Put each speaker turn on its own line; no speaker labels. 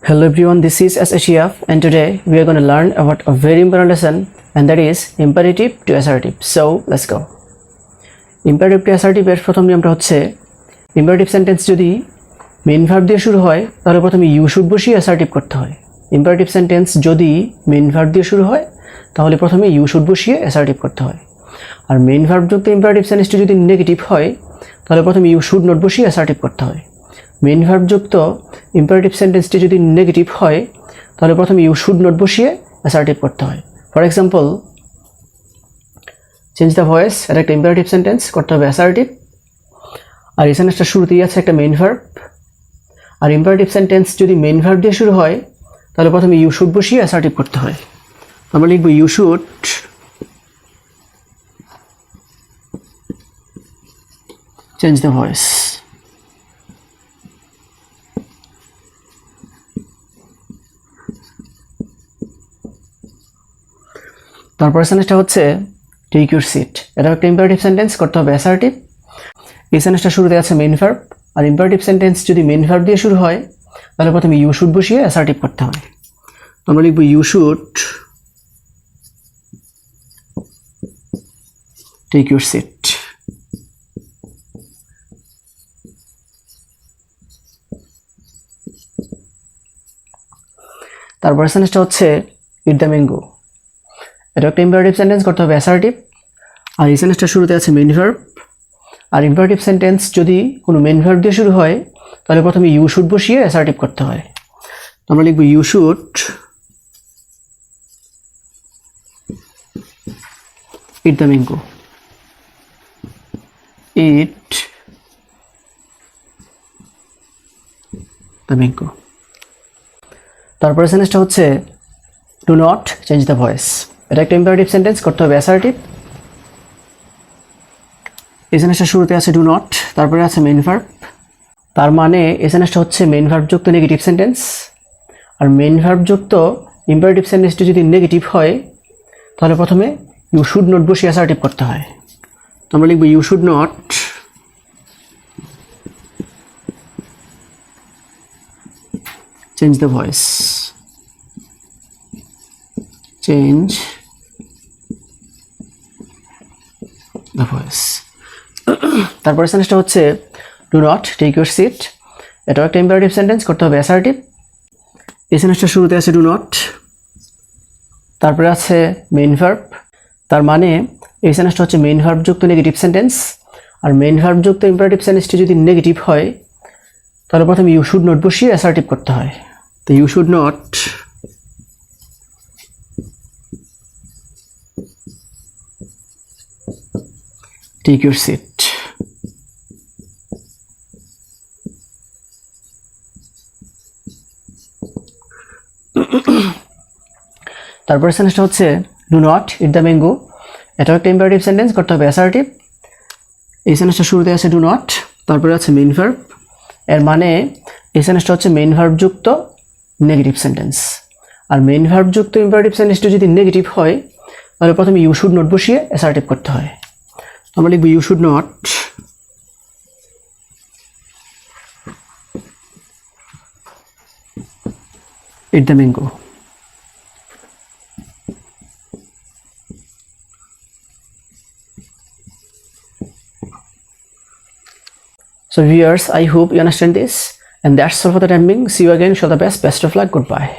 Hello everyone, this is Shihab and today we are going to learn about a very important lesson, and that is imperative to assertive. So let's go. Imperative to assertive এর প্রথম নিয়মটা হচ্ছে imperative sentence যদি main verb দিয়ে শুরু হয় তাহলে প্রথমে you should বসিয়ে assertive করতে হয়। Imperative sentence যদি main verb দিয়ে শুরু হয় তাহলে প্রথমে you should বসিয়ে assertive করতে হয়। আর main verb যুক্ত imperative sentence যদি নেগেটিভ হয় তাহলে প্রথমে you should not বসিয়ে assertive করতে হয়। মেইন ভার্ব যুক্ত ইম্পারেটিভ সেন্টেন্সটি যদি নেগেটিভ হয় তাহলে প্রথমে ইউ শুড নট বসিয়ে অ্যাসার্টিভ করতে হয়। For example, change the voice, এটা একটা ইম্পারেটিভ সেন্টেন্স, করতে হবে অ্যাসার্টিভ। আর এই সেন্টেন্সটা শুরুতেই আছে একটা মেইন ভার্ব। আর ইম্পারেটিভ সেন্টেন্স যদি মেইন ভার্ব দিয়ে শুরু হয় তাহলে প্রথমে ইউ শুড বসিয়ে অ্যাসার্টিভ করতে হয়। আমরা লিখব you should change the voice. তারপর সেন্টেন্সটা হচ্ছে টেক ইউর সিট, এটা একটা ইম্পারেটিভ সেন্টেন্স, করতে হবে অ্যাসার্টিভ। এই সেন্টেন্সটা শুরুতে আছে মেইন ভার্ব। আর ইম্পারেটিভ সেন্টেন্স যদি মেইন ভার্ব দিয়ে শুরু হয় তাহলে প্রথমে ইউ শুড বসিয়ে অ্যাসার্টিভ করতে হয়। আমরা লিখব you should take your seat. তারপর সেন্টেন্সটা হচ্ছে ইট দ্য ম্যাঙ্গো, এটা একটা ইম্পারেটিভ সেন্টেন্স, করতে হবে অ্যাসার্টিভ। আর এই সেন্টেন্সটা শুরুতে আছে মেইন ভার্ব। আর ইম্পারেটিভ সেন্টেন্স যদি কোনো মেইন ভার্ব দিয়ে শুরু হয় তাহলে প্রথমে ইউ শুড বসিয়ে অ্যাসার্টিভ করতে হয়। আমরা লিখব you should eat the mango. Eat the mango. তারপরে সেন্টেন্সটা হচ্ছে do not change the voice, এটা একটা ইম্পারেটিভ সেন্টেন্স, করতে হবে অ্যাসার্টিভ। এই সেন্টেন্সটা শুরুতে আছে ডু নট, তারপরে আছে মেইন ভার্ব। তার মানে এই সেন্টেন্সটা হচ্ছে মেইন ভার্ব যুক্ত নেগেটিভ সেন্টেন্স। আর মেইন ভার্ব যুক্ত ইম্পারেটিভ সেন্টেন্সটি যদি নেগেটিভ হয় তাহলে প্রথমে ইউ শুড নট বসিয়ে অ্যাসার্টিভ করতে হয়। তো আমরা লিখব you should not change the voice. Change the voice. তারপরে সেন্টেন্সটা হচ্ছে do not take your seat, এটাও একটা ইম্পারেটিভ সেন্টেন্স, করতে হবে অ্যাসার্টিভ। এই সেন্টেন্সটা শুরুতে আছে ডু নট, তারপরে আছে মেইন ভার্ব। তার মানে এই সেন্টেন্সটা হচ্ছে মেইন ভার্ব যুক্ত নেগেটিভ সেন্টেন্স। আর মেইন ভার্ব যুক্ত ইম্পারেটিভ সেন্টেন্সটি যদি নেগেটিভ হয় তাহলে প্রথমে ইউ শুড নট বসিয়ে অ্যাসার্টিভ করতে হয়। তো you should not take your seat. তারপরে সেন্টেন্সটা হচ্ছে do not eat the mango, এটাও একটা ইম্পারেটিভ সেন্টেন্স, করতে হবে অ্যাসার্টিভ। এই সেন্টেন্সটা শুরুতে আছে ডু নট, তারপরে আছে মেইন ভার্ব। এর মানে এই সেন্টেন্সটা হচ্ছে মেইন ভার্ব যুক্ত নেগেটিভ সেন্টেন্স। আর মেইন ভার্ব যুক্ত ইম্পারেটিভ সেন্টেন্সটা যদি নেগেটিভ হয় তাহলে প্রথমে ইউ শুড নট বসিয়ে অ্যাসার্টিভ করতে হয়। আমরা লিখব you should not eat the mango. So viewers, I hope you understand this, and that's all for the time being. See you again. Show the best of luck. Goodbye.